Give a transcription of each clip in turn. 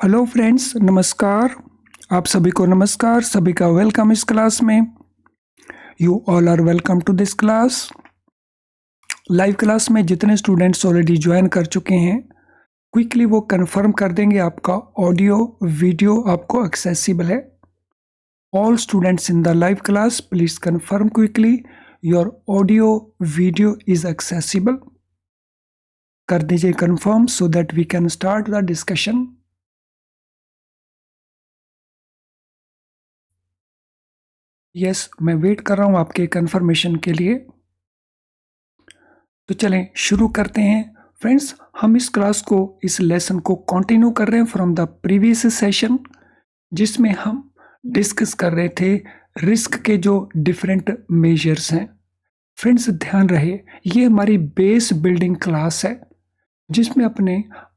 Hello friends, नमस्कार। आप सभी को नमस्कार, सभी का वेलकम इस क्लास में। You all are welcome to this class. Live class में जितने स्टूडेंट्स ऑलरेडी ज्वाइन कर चुके हैं, क्विकली वो कंफर्म कर देंगे आपका ऑडियो वीडियो आपको एक्सेसिबल है। All students in the live class please confirm quickly your audio video is accessible. कर दीजिए confirm so that we can start the discussion. Yes, मैं वेट कर रहा हूँ आपके कंफर्मेशन के लिए। तो चलें शुरू करते हैं। फ्रेंड्स, हम इस क्लास को इस लेसन को कंटिन्यू कर रहे हैं फ्रॉम द प्रीवियस सेशन, जिसमें हम डिस्कस कर रहे थे रिस्क के जो डिफरेंट मेजर्स हैं। फ्रेंड्स, ध्यान रहे ये हमारी बेस बिल्डिंग क्लास है, जिसमें अपने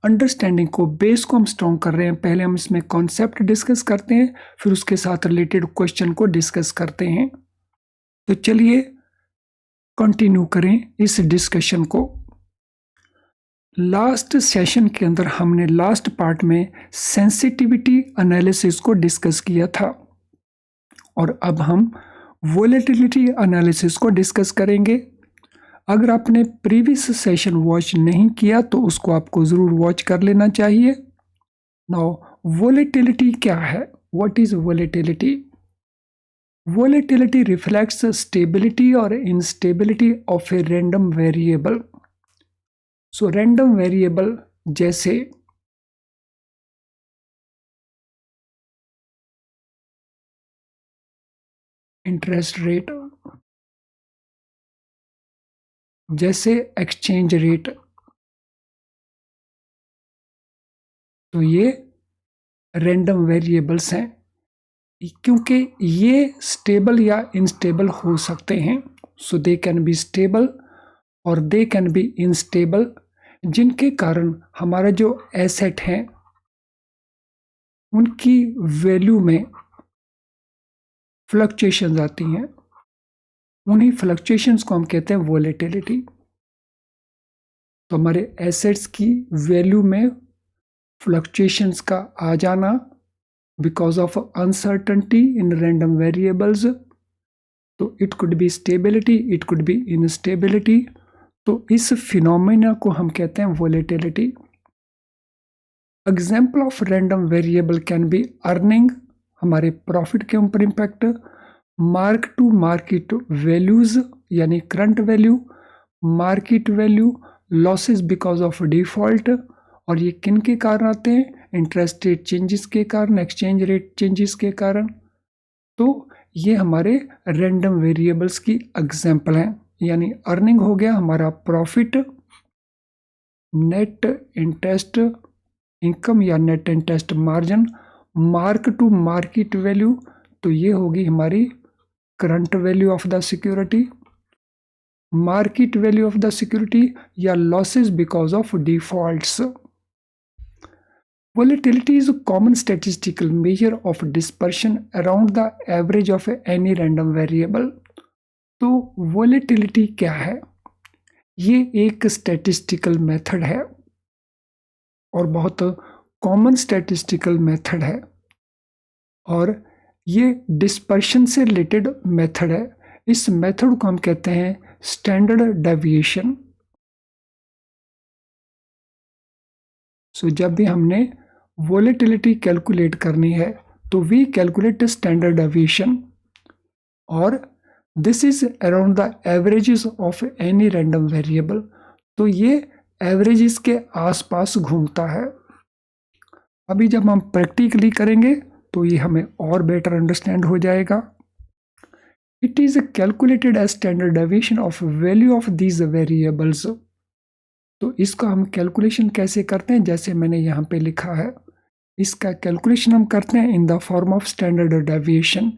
अंडरस्टैंडिंग को बेस को हम स्ट्रॉन्ग कर रहे हैं। पहले हम इसमें कॉन्सेप्ट डिस्कस करते हैं, फिर उसके साथ रिलेटेड क्वेश्चन को डिस्कस करते हैं। तो चलिए कंटिन्यू करें इस डिस्कशन को। लास्ट सेशन के अंदर हमने लास्ट पार्ट में सेंसिटिविटी एनालिसिस को डिस्कस किया था, और अब हम वोलेटिलिटी एनालिसिस को डिस्कस करेंगे। अगर आपने प्रीवियस सेशन वॉच नहीं किया तो उसको आपको ज़रूर वॉच कर लेना चाहिए। नाउ वोलेटिलिटी क्या है? What is volatility? Volatility reflects stability or instability of a random variable. So random variable जैसे इंटरेस्ट रेट, जैसे एक्सचेंज रेट, तो ये रैंडम वेरिएबल्स हैं, क्योंकि ये स्टेबल या इनस्टेबल हो सकते हैं। सो दे कैन बी स्टेबल और दे कैन बी इनस्टेबल, जिनके कारण हमारा जो एसेट हैं उनकी वैल्यू में फ्लक्चुएशंस आती हैं। उन्हीं फ्लक्चुएशंस को हम कहते हैं वोलेटिलिटी। तो हमारे एसेट्स की वैल्यू में फ्लक्चुएशंस का आ जाना because of uncertainty in random variables, तो it could be stability, it could be instability. तो इस फिनोमेना को हम कहते हैं volatility. Example of random variable can be earning, हमारे प्रॉफिट के ऊपर impact, mark to market values यानी current value, market value, losses because of default, और ये किन के कारण आते हैं? इंटरेस्ट रेट चेंजेस के कारण, एक्सचेंज रेट चेंजेस के कारण। तो ये हमारे रैंडम वेरिएबल्स की एग्जाम्पल हैं। यानी अर्निंग हो गया हमारा प्रॉफिट, नेट इंटरेस्ट इनकम या net interest margin, mark to market value, तो ये होगी हमारी current value of the security, market value of the security, या losses because of defaults. Volatility is a common statistical measure of dispersion around the average of any random variable. तो volatility क्या है? ये एक statistical method है और बहुत common statistical method है, और ये डिस्पर्शन से रिलेटेड मेथड है। इस मेथड को हम कहते हैं स्टैंडर्ड डेविएशन। सो जब भी हमने वोलेटिलिटी कैलकुलेट करनी है तो वी कैलकुलेट स्टैंडर्ड डेविएशन, और this is around the averages of any random variable. तो ये एवरेजेस के आसपास घूमता है। अभी जब हम प्रैक्टिकली करेंगे तो ये हमें और बेटर अंडरस्टैंड हो जाएगा। It is calculated as standard deviation of value of these variables. तो इसका हम कैलकुलेशन कैसे करते हैं? जैसे मैंने यहाँ पे लिखा है, इसका कैलकुलेशन हम करते हैं in the form of standard deviation.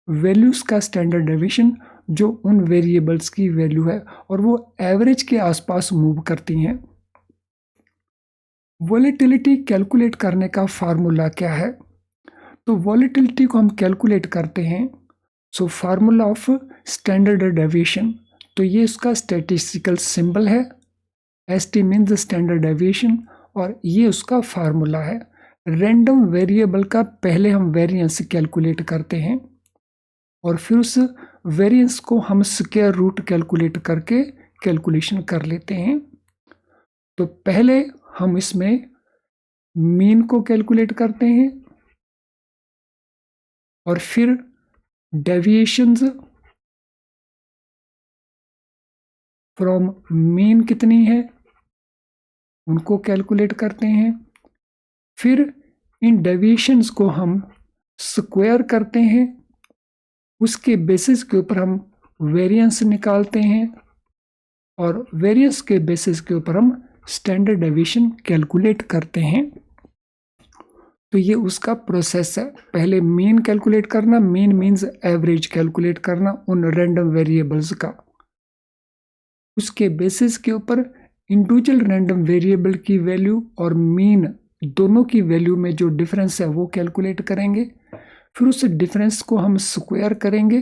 Values का स्टैंडर्ड डेविएशन जो उन वेरिएबल्स की वैल्यू है और वो एवरेज के आसपास मूव करती हैं। वोलेटिलिटी कैलकुलेट करने का फार्मूला क्या है? तो वोलेटिलिटी को हम कैलकुलेट करते हैं, so formula of standard deviation, तो ये उसका स्टैटिस्टिकल सिंबल है, S T means standard deviation, और ये उसका फार्मूला है। रैंडम वेरिएबल का पहले हम वेरिएंस कैलकुलेट करते हैं और फिर उस वेरिएंस को हम स्क्वायर रूट कैलकुलेट करके कैलकुलेशन कर लेते हैं। तो पहले हम इसमें मीन को कैलकुलेट करते हैं और फिर डेविएशंस फ्रॉम मीन कितनी है उनको कैलकुलेट करते हैं। फिर इन डेविएशंस को हम स्क्वायर करते हैं, उसके बेसिस के ऊपर हम वेरिएंस निकालते हैं और वेरिएंस के बेसिस के ऊपर हम स्टैंडर्ड डेविएशन कैलकुलेट करते हैं। तो ये उसका प्रोसेस है, पहले मीन कैलकुलेट करना, मीन मीन्स एवरेज कैलकुलेट करना उन रैंडम वेरिएबल्स का, उसके बेसिस के ऊपर इंडिविजुअल रैंडम वेरिएबल की वैल्यू और मीन दोनों की वैल्यू में जो डिफरेंस है वो कैलकुलेट करेंगे। फिर उस डिफरेंस को हम स्क्वायर करेंगे,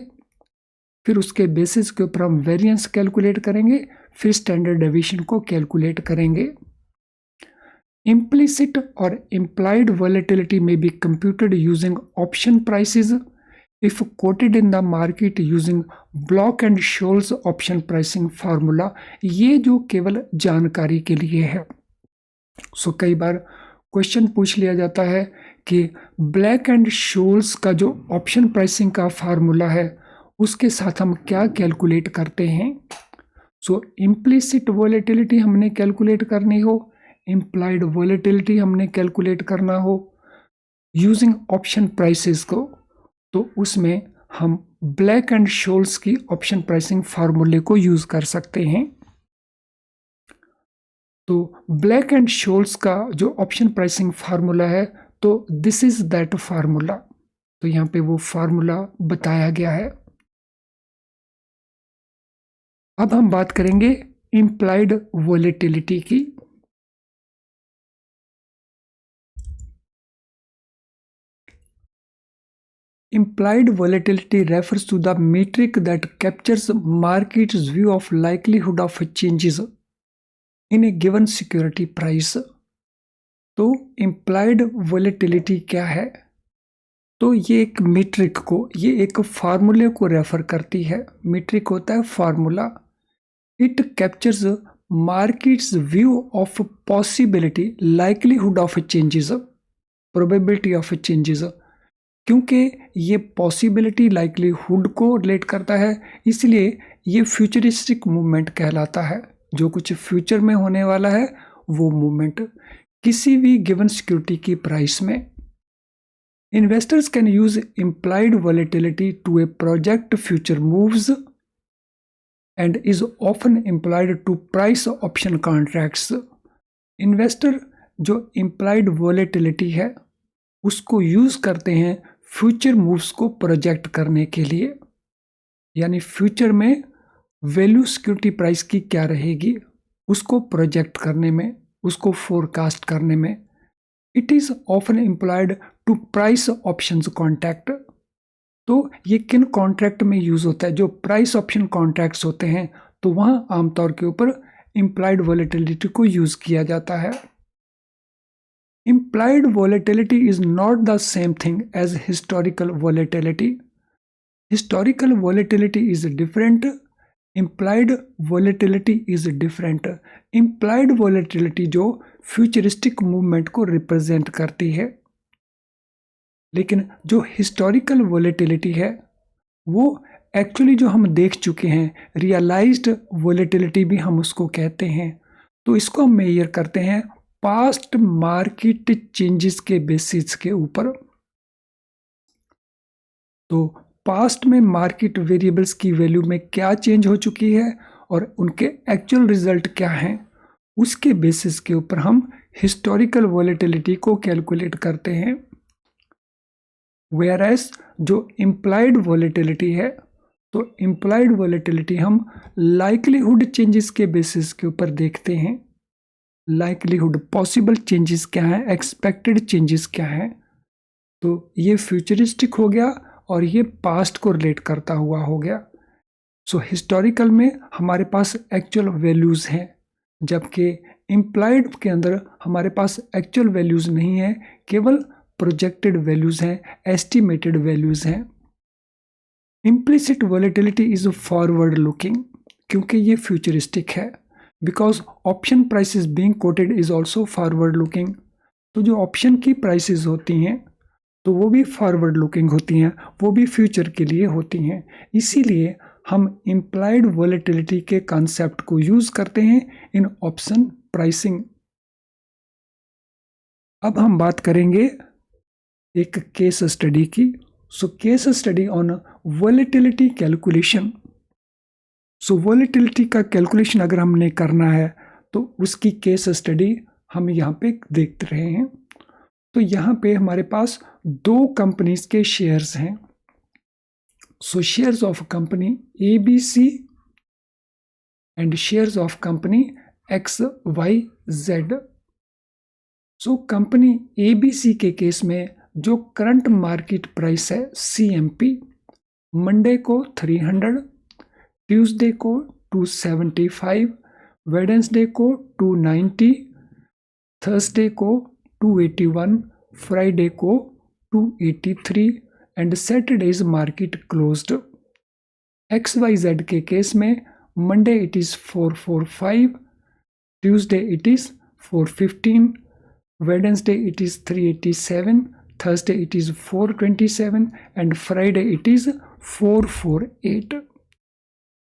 फिर उसके बेसिस के ऊपर हम वेरिएंस कैलकुलेट करेंगे, फिर स्टैंडर्ड डेविएशन को कैलकुलेट करेंगे। Implicit or implied volatility may be computed using option prices if quoted in the market using Block and Scholes option pricing formula। ये जो केवल जानकारी के लिए है। कई बार क्वेश्चन पूछ लिया जाता है कि ब्लैक एंड शोल्स का जो ऑप्शन प्राइसिंग का फार्मूला है उसके साथ हम क्या कैलकुलेट करते हैं। इम्प्लिसिट वॉलेटिलिटी हमने कैलकुलेट करनी हो, इम्प्लाइड वॉलेटिलिटी हमने कैलकुलेट करना हो यूजिंग ऑप्शन प्राइसेस को, तो उसमें हम ब्लैक एंड शोल्स की ऑप्शन प्राइसिंग फार्मूले को यूज कर सकते हैं। तो ब्लैक एंड शोल्स का जो ऑप्शन प्राइसिंग फार्मूला है, तो दिस इज दैट फार्मूला। तो यहाँ पे वो फार्मूला बताया गया है। अब हम बात करेंगे इम्प्लाइड वॉलेटिलिटी की। Implied volatility refers to the metric that captures market's view of likelihood of changes in a given security price। तो implied volatility क्या है? तो ये एक मीट्रिक को, ये एक फार्मूले को रेफर करती है। मीट्रिक होता है formula. It captures markets view of possibility, likelihood of changes, probability of changes. क्योंकि ये पॉसिबिलिटी लाइकलीहुड को रिलेट करता है, इसलिए ये फ्यूचरिस्टिक मूवमेंट कहलाता है। जो कुछ फ्यूचर में होने वाला है वो मूवमेंट किसी भी गिवन सिक्योरिटी की प्राइस में। Investors can use implied volatility to a project future moves and is often implied to price option contracts. Investor जो इम्प्लाइड वॉलेटिलिटी है उसको यूज करते हैं फ्यूचर मूव्स को प्रोजेक्ट करने के लिए, यानी फ्यूचर में वैल्यू सिक्योरिटी प्राइस की क्या रहेगी उसको प्रोजेक्ट करने में, उसको फोरकास्ट करने में। It is often employed to price options contract. तो ये किन कॉन्ट्रैक्ट में यूज होता है? जो प्राइस ऑप्शन कॉन्ट्रैक्ट्स होते हैं, तो वहां आमतौर के ऊपर इम्प्लाइड वॉलेटिलिटी को यूज किया जाता है। Implied volatility is not the same thing as historical volatility. Historical volatility is different. Implied volatility is different. Implied volatility जो futuristic movement को represent करती है, लेकिन जो historical volatility है वो एक्चुअली जो हम देख चुके हैं, realized volatility भी हम उसको कहते हैं। तो इसको हम मेजर करते हैं पास्ट मार्केट चेंजेस के बेसिस के ऊपर। तो पास्ट में मार्केट वेरिएबल्स की वैल्यू में क्या चेंज हो चुकी है और उनके एक्चुअल रिजल्ट क्या हैं, उसके बेसिस के ऊपर हम हिस्टोरिकल वॉलेटिलिटी को कैलकुलेट करते हैं। वेयरएस जो इम्प्लाइड वॉलेटिलिटी है, तो इम्प्लाइड वॉलेटिलिटी हम लाइकलीहुड चेंजेस के बेसिस के ऊपर देखते हैं। लाइकलीहुड, पॉसिबल चेंजेस क्या है, एक्सपेक्टेड चेंजेस क्या है। तो ये फ्यूचरिस्टिक हो गया और ये पास्ट को रिलेट करता हुआ हो गया। हिस्टोरिकल में हमारे पास एक्चुअल वैल्यूज हैं, जबकि इम्प्लाइड के अंदर हमारे पास एक्चुअल वैल्यूज़ नहीं है, केवल प्रोजेक्टेड वैल्यूज़ हैं, एस्टिमेटेड वैल्यूज़ हैं। Implicit volatility is forward looking, क्योंकि ये फ्यूचरिस्टिक है। Because option prices being coated is also forward looking. तो जो ऑप्शन की प्राइसेस होती हैं तो वो भी फॉरवर्ड लुकिंग होती हैं, वो भी फ्यूचर के लिए होती हैं। इसीलिए हम इम्प्लाइड वॉलेटिलिटी के कॉन्सेप्ट को यूज़ करते हैं इन ऑप्शन प्राइसिंग। अब हम बात करेंगे एक केस स्टडी की। So case study on volatility calculation. So volatility का कैलकुलेशन अगर हमने करना है तो उसकी केस स्टडी हम यहाँ पे देख रहे हैं। तो यहाँ पे हमारे पास दो कंपनीज के शेयर्स हैं। So shares of company ABC and shares of company XYZ। So company ABC के केस में जो करंट मार्केट प्राइस है CMP, मंडे को 300, ट्यूसडे को 275, वेडनेसडे को 290, थर्सडे को 281, फ्राइडे को 283 and Saturday is market closed. XYZ के केस में Monday it is 445, Tuesday it is 415, Wednesday it is 387, Thursday it is 427 and Friday it is 448।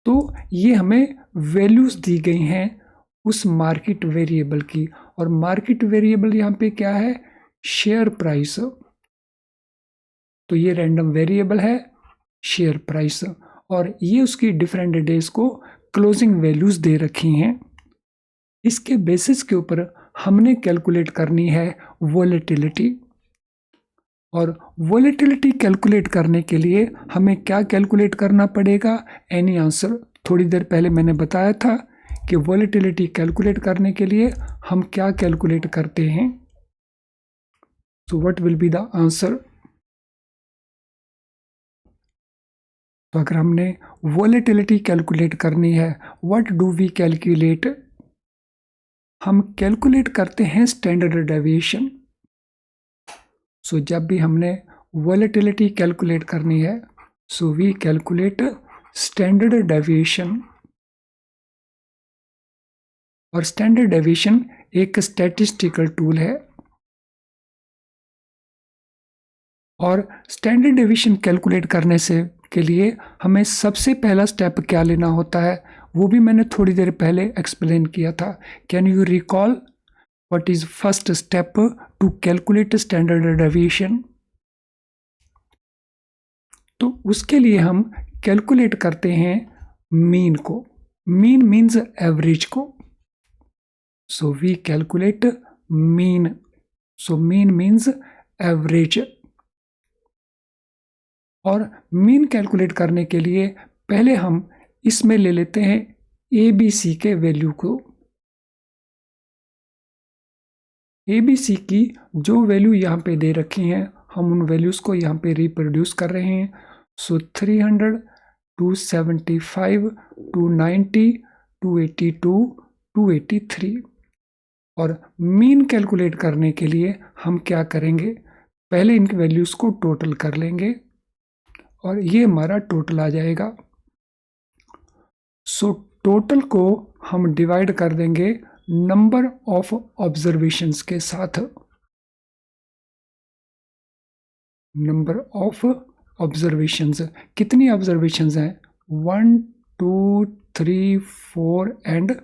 तो ये हमें वैल्यूज दी गई हैं उस मार्केट वेरिएबल की, और मार्केट वेरिएबल यहाँ पे क्या है, शेयर प्राइस। तो ये रैंडम वेरिएबल है शेयर प्राइस, और ये उसकी डिफरेंट डेज को क्लोजिंग वैल्यूज दे रखी हैं। इसके बेसिस के ऊपर हमने कैलकुलेट करनी है वॉलेटिलिटी। और वॉलेटिलिटी कैलकुलेट करने के लिए हमें क्या कैलकुलेट करना पड़ेगा, एनी आंसर। थोड़ी देर पहले मैंने बताया था कि वॉलेटिलिटी कैलकुलेट करने के लिए हम क्या कैलकुलेट करते हैं। So what will be the answer. तो अगर हमने वॉलेटिलिटी कैलकुलेट करनी है, व्हाट डू वी कैलकुलेट, हम कैलकुलेट करते हैं स्टैंडर्ड डेविएशन। सो जब भी हमने वॉलेटिलिटी कैलकुलेट करनी है, so we calculate standard deviation. और स्टैंडर्ड डेविएशन एक स्टैटिस्टिकल टूल है। और स्टैंडर्ड डेविएशन कैलकुलेट करने से के लिए हमें सबसे पहला स्टेप क्या लेना होता है, वो भी मैंने थोड़ी देर पहले एक्सप्लेन किया था। Can you recall what is first step to calculate standard deviation. तो उसके लिए हम कैलकुलेट करते हैं मीन को। मीन मीन्स एवरेज को। So we calculate mean. So mean means average. और मीन कैलकुलेट करने के लिए पहले हम इसमें ले लेते हैं ABC के वैल्यू को। ABC की जो वैल्यू यहाँ पे दे रखी हैं, हम उन वैल्यूज़ को यहाँ पे रिप्रोड्यूस कर रहे हैं। सो 300, 275, 290, 282, 283। और मीन कैलकुलेट करने के लिए हम क्या करेंगे, पहले इन वैल्यूज़ को टोटल कर लेंगे और ये हमारा टोटल आ जाएगा। सो टोटल को हम डिवाइड कर देंगे नंबर ऑफ ऑब्जर्वेशंस के साथ। नंबर ऑफ ऑब्जर्वेशंस, कितनी ऑब्जर्वेशंस हैं, 1, 2, 3, 4 and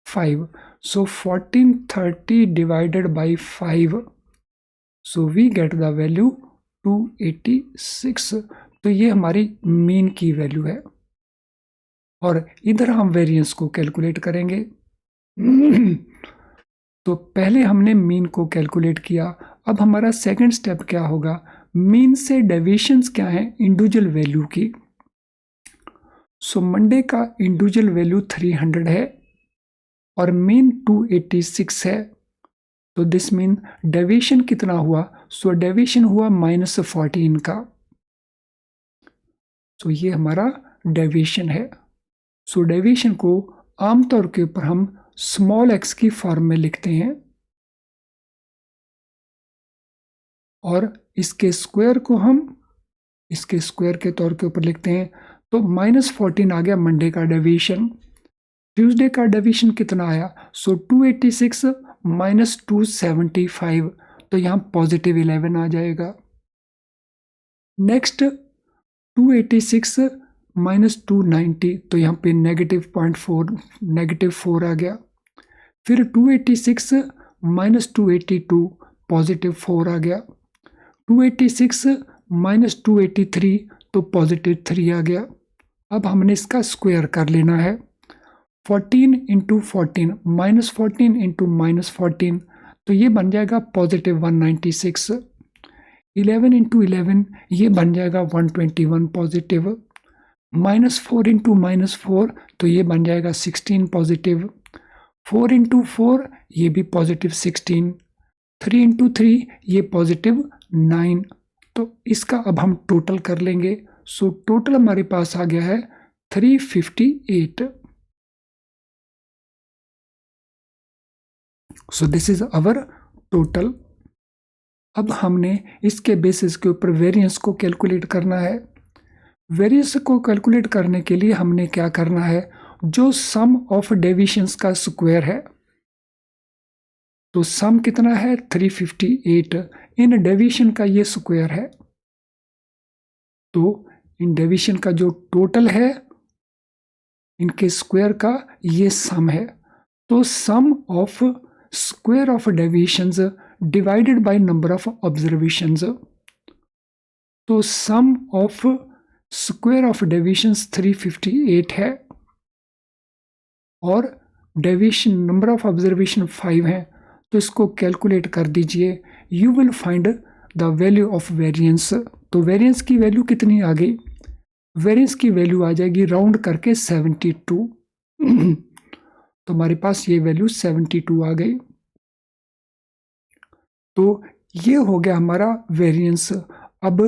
5। So 1430 divided by 5, so we get the value 286। तो ये हमारी मीन की वैल्यू है। और इधर हम वेरिएंस को कैलकुलेट करेंगे। तो पहले हमने मीन को कैलकुलेट किया, अब हमारा सेकंड स्टेप क्या होगा, मीन से डेविएशंस क्या है इंडिविजुअल वैल्यू की। सो मंडे का इंडिविजुअल वैल्यू 300 है और मीन 286 है। तो दिस मीन डेविएशन कितना हुआ, सो डेविएशन हुआ -14 का। सो ये हमारा डेविएशन है। सो डेविएशन को आमतौर के ऊपर हम स्मॉल x की फॉर्म में लिखते हैं और इसके स्क्वायर को हम इसके स्क्वायर के तौर के ऊपर लिखते हैं। तो -14 आ गया मंडे का डेविएशन। ट्यूसडे का डेविएशन कितना आया? सो 286 माइनस 275, तो यहाँ पॉजिटिव 11 आ जाएगा। नेक्स्ट 286 माइनस 290, तो यहाँ पे -4 आ गया। फिर 286 माइनस 282, पॉजिटिव 4 आ गया। 286 माइनस 283, तो पॉजिटिव 3 आ गया। अब हमने इसका स्क्वायर कर लेना है। 14 इंटू 14 -14 इंटू -14, तो ये बन जाएगा पॉजिटिव 196। 11 इंटू 11, ये बन जाएगा 121 पॉजिटिव। -4 इंटू -4, तो ये बन जाएगा 16 पॉजिटिव। 4 इंटू 4, ये भी पॉजिटिव 16। 3 इंटू 3, ये पॉजिटिव 9। तो इसका अब हम टोटल कर लेंगे। सो टोटल हमारे पास आ गया है 358। सो दिस इज अवर टोटल। अब हमने इसके बेसिस के ऊपर वेरिएंस को कैलकुलेट करना है। वेरिएंस को कैलकुलेट करने के लिए हमने क्या करना है? जो सम ऑफ डेविएशंस का स्क्वायर है, तो सम कितना है? 358। इन डेविएशन का ये स्क्वायर है, तो इन डेविएशन का जो टोटल है इनके स्क्वायर का ये सम है। तो sum of square of deviations divided by number of observations, तो sum of square of deviations 358 है और डेविएशन नंबर ऑफ ऑब्जर्वेशन 5 है। तो इसको कैलकुलेट कर दीजिए। You will find the value of variance. तो वेरिएंस की वैल्यू कितनी आ गई? वेरिएंस की वैल्यू आ जाएगी राउंड करके 72। तो हमारे पास ये वैल्यू 72 आ गई। तो ये हो गया हमारा वेरिएंस। अब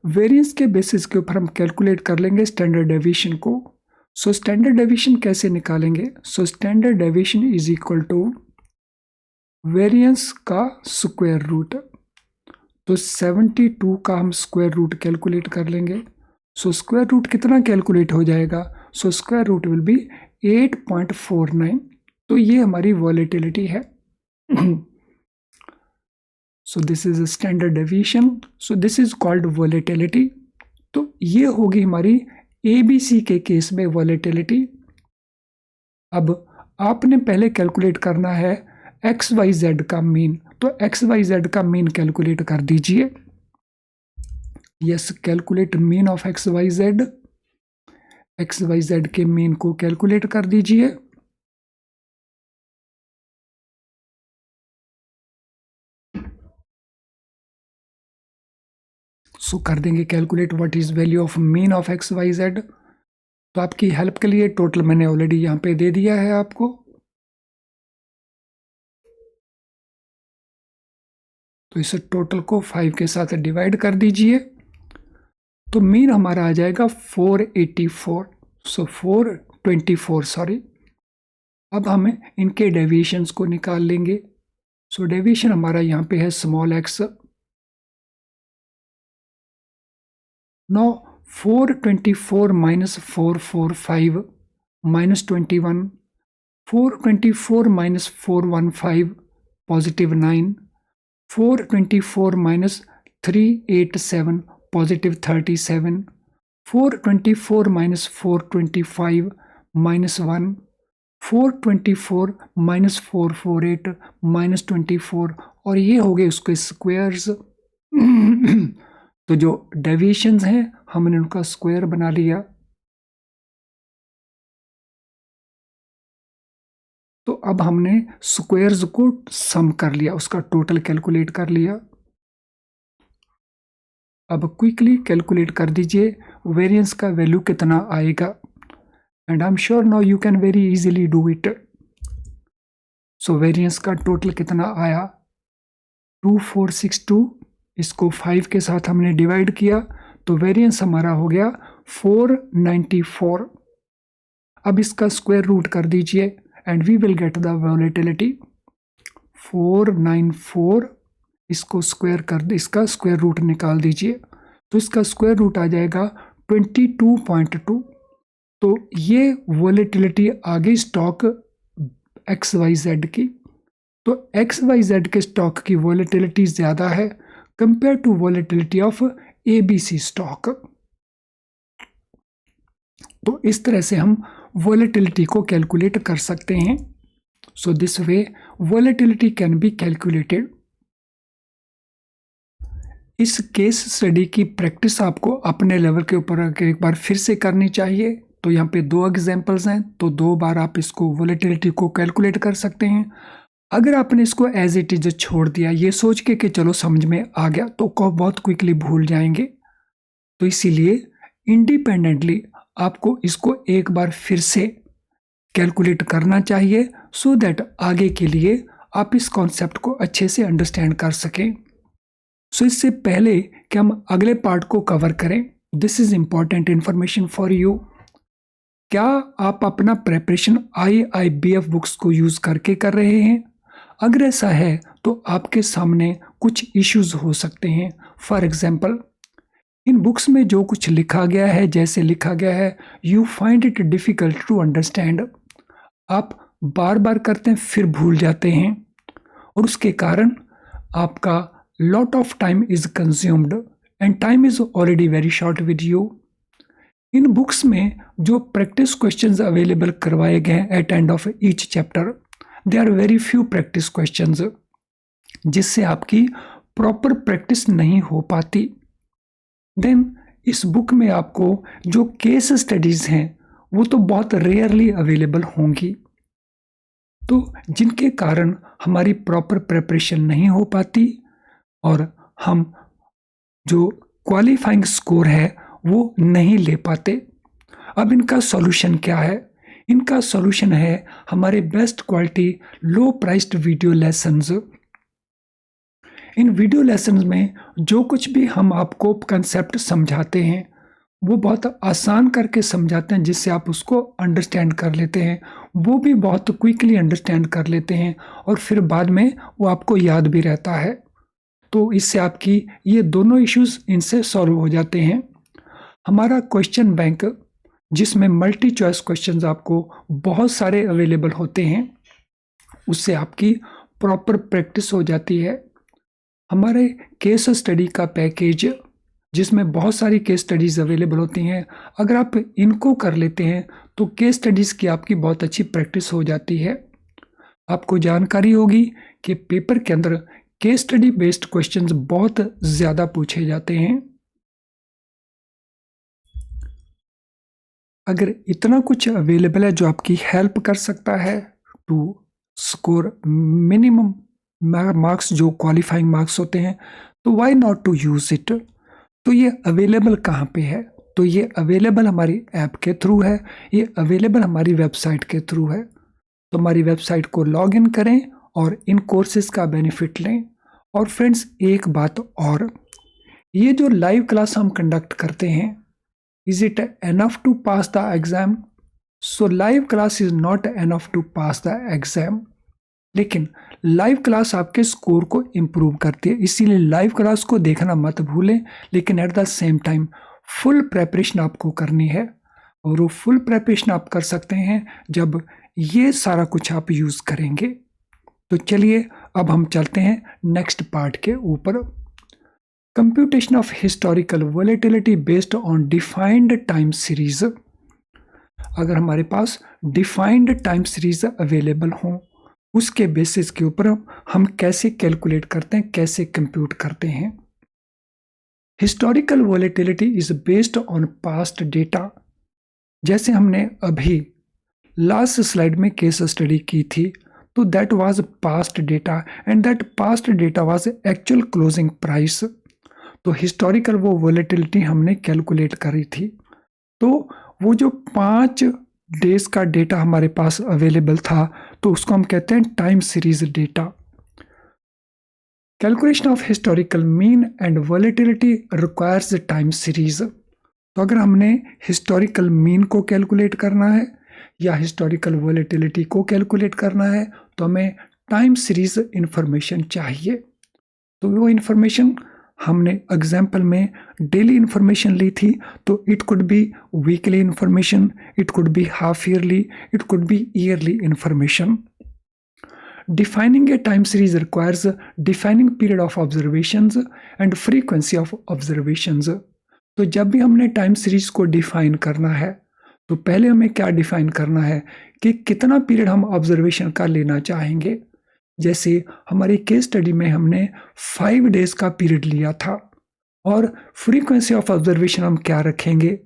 वेरिएंस के बेसिस के ऊपर हम कैलकुलेट कर लेंगे स्टैंडर्ड डेविएशन को। सो स्टैंडर्ड डेविएशन कैसे निकालेंगे? So standard deviation is equal to variance का स्क्वायर रूट। तो 72 का हम स्क्वायर रूट कैलकुलेट कर लेंगे। सो स्क्वायर रूट कितना कैलकुलेट हो जाएगा? So square root will be 8.49। तो ये हमारी वॉलेटिलिटी है। So this is standard deviation. So this is called volatility. तो ये होगी हमारी ABC के केस में वॉलेटिलिटी। अब आपने पहले कैलकुलेट करना है XYZ का मीन। तो XYZ का मीन कैलकुलेट कर दीजिए। Yes, calculate mean of XYZ। XYZ के मीन को कैलकुलेट कर दीजिए। सो कर देंगे calculate what is value of mean of XYZ। तो आपकी हेल्प के लिए टोटल मैंने ऑलरेडी यहाँ पे दे दिया है आपको। तो इस टोटल को 5 के साथ डिवाइड कर दीजिए। तो मीन हमारा आ जाएगा 484। सो 424 सॉरी। अब हमें इनके डेविएशंस को निकाल लेंगे। सो डेविएशन हमारा यहाँ पे है small x। No 424 minus 445 minus 21, 424 minus 415 positive 9, 424 minus 387 positive 37, 424 minus 425 minus 1, 424 minus 448 minus 24, और ये हो गए उसके स्क्वायर्स। तो जो डेविएशंस हैं हमने उनका स्क्वायर बना लिया। तो अब हमने स्क्वायर्स को सम कर लिया, उसका टोटल कैलकुलेट कर लिया। अब क्विकली कैलकुलेट कर दीजिए वेरिएंस का वैल्यू कितना आएगा, and I am sure now you can very easily do it. So variance का टोटल कितना आया? 2462। इसको 5 के साथ हमने डिवाइड किया तो वेरिएंस हमारा हो गया 494। अब इसका स्क्वायर रूट कर दीजिए and we will get the volatility 494, इसको स्क्वायर कर दे, इसका स्क्वायर रूट निकाल दीजिए, तो इसका स्क्वायर रूट आ जाएगा 22.2। तो ये वॉलेटिलिटी आ गई स्टॉक XYZ की। तो XYZ के स्टॉक की वॉलेटिलिटी ज़्यादा है compare to volatility of ABC stock. तो इस तरह से हम वॉलेटिलिटी को कैलकुलेट कर सकते हैं। So this way volatility can be calculated. इस केस स्टडी की प्रैक्टिस आपको अपने लेवल के ऊपर एक बार फिर से करनी चाहिए। तो यहाँ पे 2 एग्जांपल्स हैं, तो 2 बार आप इसको वॉलेटिलिटी को कैलकुलेट कर सकते हैं। अगर आपने इसको एज इट इज छोड़ दिया ये सोच के कि चलो समझ में आ गया, तो बहुत क्विकली भूल जाएंगे। तो इसीलिए इंडिपेंडेंटली आपको इसको एक बार फिर से कैलकुलेट करना चाहिए, सो दैट आगे के लिए आप इस कॉन्सेप्ट को अच्छे से अंडरस्टैंड कर सकें। सो इससे पहले कि हम अगले पार्ट को कवर करें, this is important information for you. क्या आप अपना प्रेपरेशन IIBF बुक्स को यूज करके कर रहे हैं? अगर ऐसा है तो आपके सामने कुछ इश्यूज हो सकते हैं। फॉर एग्जाम्पल, इन बुक्स में जो कुछ लिखा गया है, जैसे लिखा गया है you find it difficult to understand, आप बार बार करते हैं फिर भूल जाते हैं, और उसके कारण आपका lot of time is consumed and time is already very short with you। इन बुक्स में जो प्रैक्टिस क्वेश्चंस अवेलेबल करवाए गए हैं at end of each chapter, they are very few practice questions, जिससे आपकी प्रॉपर प्रैक्टिस नहीं हो पाती। देन इस बुक में आपको जो केस स्टडीज हैं वो तो बहुत रेयरली अवेलेबल होंगी, तो जिनके कारण हमारी प्रॉपर प्रिपरेशन नहीं हो पाती और हम जो क्वालिफाइंग स्कोर है वो नहीं ले पाते। अब इनका सॉल्यूशन क्या है? इनका सॉल्यूशन है हमारे best quality low priced video lessons. इन वीडियो लेसन्स में जो कुछ भी हम आपको कंसेप्ट समझाते हैं वो बहुत आसान करके समझाते हैं, जिससे आप उसको अंडरस्टैंड कर लेते हैं, वो भी बहुत क्विकली अंडरस्टैंड कर लेते हैं, और फिर बाद में वो आपको याद भी रहता है। तो इससे आपकी ये दोनों इश्यूज इनसे सॉल्व हो जाते हैं। हमारा क्वेश्चन बैंक, जिसमें मल्टी चॉइस क्वेश्चंस आपको बहुत सारे अवेलेबल होते हैं, उससे आपकी प्रॉपर प्रैक्टिस हो जाती है। हमारे केस स्टडी का पैकेज, जिसमें बहुत सारी केस स्टडीज़ अवेलेबल होती हैं, अगर आप इनको कर लेते हैं तो केस स्टडीज़ की आपकी बहुत अच्छी प्रैक्टिस हो जाती है। आपको जानकारी होगी कि पेपर के अंदर केस स्टडी बेस्ड क्वेश्चंस बहुत ज़्यादा पूछे जाते हैं। अगर इतना कुछ अवेलेबल है जो आपकी हेल्प कर सकता है टू स्कोर मिनिमम मार्क्स, जो क्वालिफाइंग मार्क्स होते हैं, तो why not to use it. तो ये अवेलेबल कहाँ पे है? तो ये अवेलेबल हमारी ऐप के थ्रू है, ये अवेलेबल हमारी वेबसाइट के थ्रू है। तो हमारी वेबसाइट को लॉग इन करें और इन कोर्सेज का बेनिफिट लें। और फ्रेंड्स, एक बात और, ये जो लाइव क्लास हम कंडक्ट करते हैं, is it enough to pass the exam? So live class is not enough to pass the exam, लेकिन लाइव क्लास आपके स्कोर को इम्प्रूव करती है, इसीलिए लाइव क्लास को देखना मत भूलें। लेकिन at the same time full preparation आपको करनी है, और वो फुल प्रेपरेशन आप कर सकते हैं जब ये सारा कुछ आप यूज़ करेंगे। तो चलिए अब हम चलते हैं नेक्स्ट पार्ट के ऊपर। Computation of historical volatility based on defined time series. अगर हमारे पास डिफाइंड टाइम सीरीज अवेलेबल हों, उसके बेसिस के ऊपर हम कैसे कैलकुलेट करते हैं, कैसे कंप्यूट करते हैं। Historical volatility is based on past data. जैसे हमने अभी लास्ट स्लाइड में केस स्टडी की थी, तो that was past data and that past data was actual closing price. तो हिस्टोरिकल वो वॉलेटिलिटी हमने कैलकुलेट करी थी। तो वो जो 5 डेज का डेटा हमारे पास अवेलेबल था, तो उसको हम कहते हैं time series data. Calculation of historical mean and volatility requires time series. तो अगर हमने हिस्टोरिकल मीन को कैलकुलेट करना है या हिस्टोरिकल वॉलेटिलिटी को कैलकुलेट करना है तो हमें टाइम सीरीज इंफॉर्मेशन चाहिए। तो वो इंफॉर्मेशन हमने एग्जाम्पल में डेली इंफॉर्मेशन ली थी, तो it could B weekly information, it could be half yearly, it could B yearly information. Defining a time series requires defining period of observations and frequency of observations. तो जब भी हमने time series को define करना है तो पहले हमें क्या डिफाइन करना है कि कितना पीरियड हम ऑब्जर्वेशन का लेना चाहेंगे। जैसे हमारी केस स्टडी में हमने 5 डेज का पीरियड लिया था और फ्रीक्वेंसी ऑफ ऑब्जर्वेशन हम क्या रखेंगे।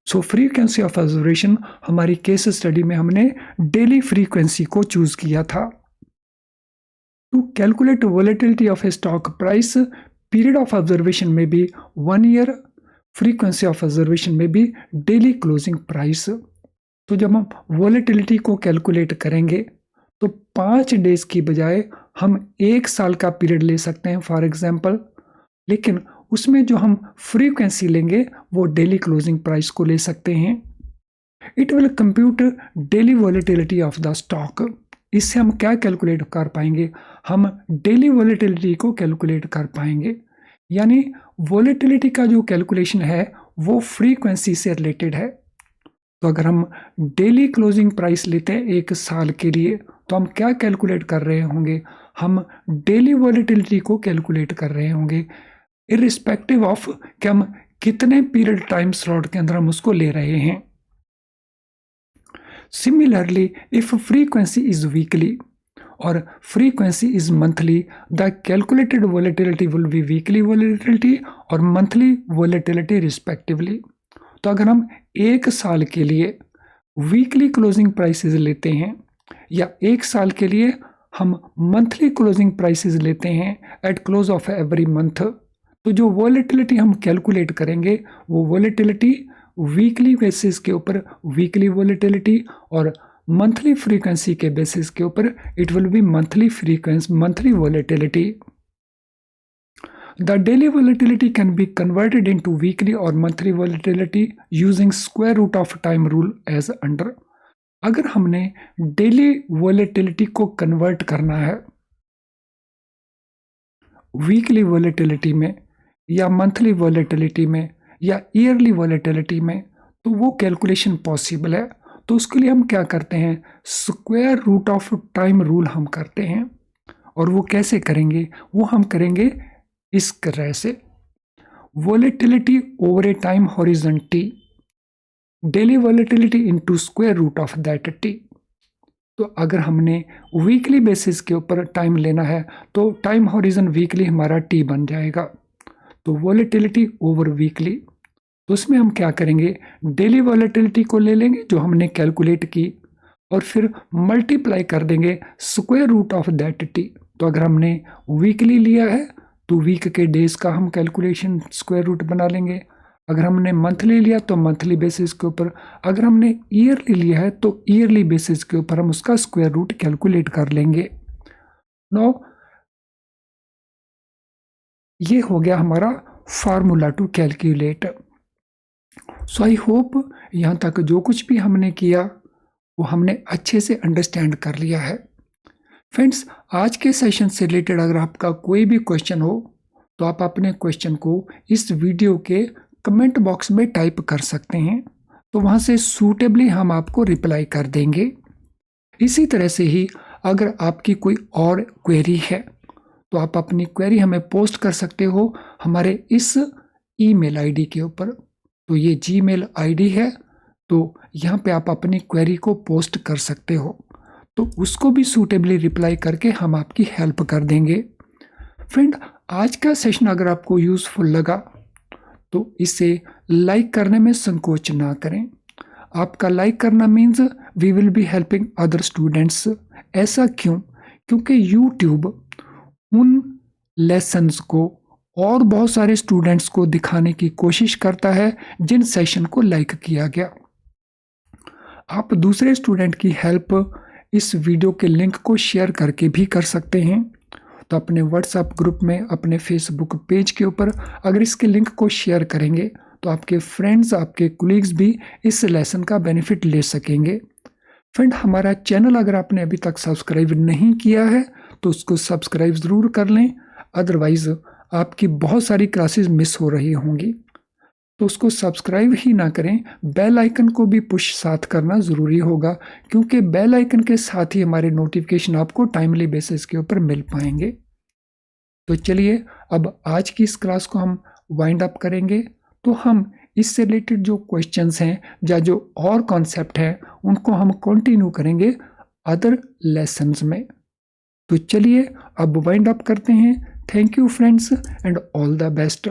सो फ्रीक्वेंसी ऑफ ऑब्जर्वेशन हमारी केस स्टडी में हमने डेली फ्रीक्वेंसी को चूज किया था। To calculate volatility of a stock price, period of observation may be 1 year, frequency of observation may be daily closing price. तो जब हम वॉलेटिलिटी को कैलकुलेट करेंगे तो 5 डेज की बजाय हम 1 साल का पीरियड ले सकते हैं फॉर एग्जांपल, लेकिन उसमें जो हम फ्रीक्वेंसी लेंगे वो डेली क्लोजिंग प्राइस को ले सकते हैं। It will compute daily volatility of the stock. इससे हम क्या कैलकुलेट कर पाएंगे, हम डेली वॉलेटिलिटी को कैलकुलेट कर पाएंगे। यानी वॉलेटिलिटी का जो कैलकुलेशन है वो फ्रीक्वेंसी से रिलेटेड है। तो अगर हम डेली क्लोजिंग प्राइस लेते हैं 1 साल के लिए तो हम क्या कैलकुलेट कर रहे होंगे, हम डेली वॉलेटिलिटी को कैलकुलेट कर रहे होंगे इररिस्पेक्टिव ऑफ कि हम कितने पीरियड टाइम स्लॉट के अंदर हम उसको ले रहे हैं। Similarly, if frequency is weekly or frequency is monthly, the calculated volatility will be weekly volatility or monthly volatility respectively. तो अगर हम 1 साल के लिए वीकली क्लोजिंग प्राइसेस लेते हैं या 1 साल के लिए हम मंथली क्लोजिंग प्राइसेस लेते हैं eight close of every month, तो जो वॉलेटिलिटी हम कैलकुलेट करेंगे वो वॉलेटिलिटी वीकली बेसिस के ऊपर वीकली वॉलेटिलिटी और मंथली फ्रीक्वेंसी के बेसिस के ऊपर it will be monthly frequency monthly volatility. The daily volatility can be converted into weekly और monthly volatility using square root of time rule as under. अगर हमने daily volatility को convert करना है weekly volatility में या मंथली वॉलेटिलिटी में या ईयरली वॉलेटिलिटी में, तो वो कैलकुलेशन पॉसिबल है। तो उसके लिए हम क्या करते हैं, square root of time rule हम करते हैं। और वो कैसे करेंगे, वो हम करेंगे इस तरह से, volatility over a time horizon T, daily volatility into square root of that T. तो अगर हमने वीकली बेसिस के ऊपर टाइम लेना है तो टाइम हॉरिजन वीकली हमारा टी बन जाएगा। तो वॉलेटिलिटी ओवर वीकली, तो उसमें हम क्या करेंगे, डेली वॉलेटिलिटी को ले लेंगे जो हमने कैलकुलेट की और फिर मल्टीप्लाई कर देंगे square root of that T. तो अगर हमने वीकली लिया है तो वीक के डेज का हम कैलकुलेशन स्क्वायर रूट बना लेंगे, अगर हमने मंथली लिया तो मंथली बेसिस के ऊपर, अगर हमने ईयरली लिया है तो ईयरली बेसिस के ऊपर हम उसका स्क्वायर रूट कैलकुलेट कर लेंगे। नो ये हो गया हमारा formula to calculate. So I hope यहाँ तक जो कुछ भी हमने किया वो हमने अच्छे से अंडरस्टैंड कर लिया है। फ्रेंड्स, आज के सेशन से रिलेटेड अगर आपका कोई भी क्वेश्चन हो तो आप अपने क्वेश्चन को इस वीडियो के कमेंट बॉक्स में टाइप कर सकते हैं, तो वहाँ से सूटेबली हम आपको रिप्लाई कर देंगे। इसी तरह से ही अगर आपकी कोई और क्वेरी है तो आप अपनी क्वेरी हमें पोस्ट कर सकते हो हमारे इस ईमेल आईडी के ऊपर। तो ये जीमेल आईडी है, तो यहाँ पे आप अपनी क्वेरी को पोस्ट कर सकते हो, तो उसको भी सूटेबली रिप्लाई करके हम आपकी हेल्प कर देंगे। फ्रेंड, आज का सेशन अगर आपको यूज़फुल लगा तो इसे लाइक करने में संकोच ना करें। आपका लाइक करना means we will be helping other students. ऐसा क्यों? क्योंकि यूट्यूब उन लेसन्स को और बहुत सारे स्टूडेंट्स को दिखाने की कोशिश करता है जिन सेशन को लाइक किया गया। आप दूसरे स्टूडेंट की हेल्प इस वीडियो के लिंक को शेयर करके भी कर सकते हैं। तो अपने व्हाट्सएप ग्रुप में, अपने फेसबुक पेज के ऊपर अगर इसके लिंक को शेयर करेंगे तो आपके फ्रेंड्स, आपके कोलीग्स भी इस लेसन का बेनिफिट ले सकेंगे। फ्रेंड, हमारा चैनल अगर आपने अभी तक सब्सक्राइब नहीं किया है तो उसको सब्सक्राइब ज़रूर कर लें, अदरवाइज़ आपकी बहुत सारी क्लासेस मिस हो रही होंगी। तो उसको सब्सक्राइब ही ना करें, बेल आइकन को भी पुश साथ करना ज़रूरी होगा, क्योंकि बेल आइकन के साथ ही हमारे नोटिफिकेशन आपको टाइमली बेसिस के ऊपर मिल पाएंगे। तो चलिए अब आज की इस क्लास को हम वाइंड अप करेंगे। तो हम इससे रिलेटेड जो क्वेश्चंस हैं या जो और कॉन्सेप्ट हैं उनको हम कंटिन्यू करेंगे अदर लेसन्स में। तो चलिए अब वाइंड अप करते हैं। Thank you friends and all the best.